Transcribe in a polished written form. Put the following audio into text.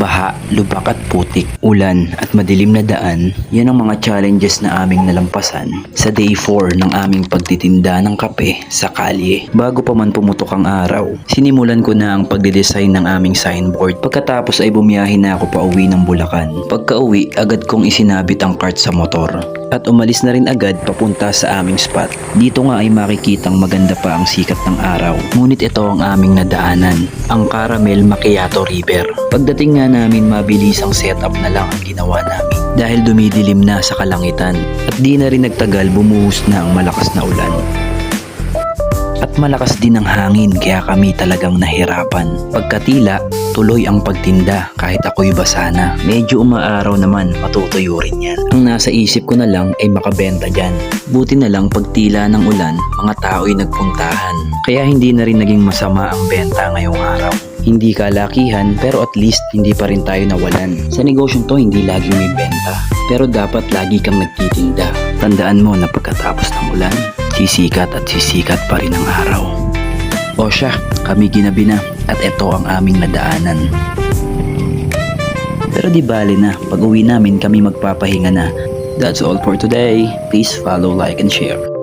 baha, lubak at putik, ulan at madilim na daan, yan ang mga challenges na aming nalampasan sa day 4 ng aming pagtitinda ng kape sa kalye. Bago pa man pumutok ang araw, sinimulan ko na ang pagdidesign ng aming signboard. Pagkatapos ay bumiyahin na ako pa uwi ng Bulacan. Pagka-uwi, agad kong isinabit ang cart sa motor at umalis na rin agad papunta sa aming spot. Dito nga ay makikitang maganda pa ang sikat ng araw. Ngunit ito ang aming nadaanan, ang Caramel Macchiato River. Pagdating nga namin, mabilisang setup na lang ang ginawa namin dahil dumidilim na sa kalangitan at di na rin nagtagal bumuhos na ang malakas na ulan. At malakas din ang hangin kaya kami talagang nahirapan. Pagkatila, tuloy ang pagtinda kahit ako'y basa na. Medyo umaaraw naman, matutuyo rin yan. Ang nasa isip ko na lang ay makabenta dyan. Buti na lang pagtila ng ulan, mga tao'y nagpuntahan. Kaya hindi na rin naging masama ang benta ngayong araw. Hindi kalakihan pero at least hindi pa rin tayo nawalan. Sa negosyong to hindi laging may benta, pero dapat lagi kang nagtitinda. Tandaan mo na pagkatapos ng ulan, sisikat at sisikat pa rin ang araw. O siya, kami ginabi na at ito ang aming nadaanan. Pero di bale na, pag uwi namin kami magpapahinga na. That's all for today. Please follow, like, and share.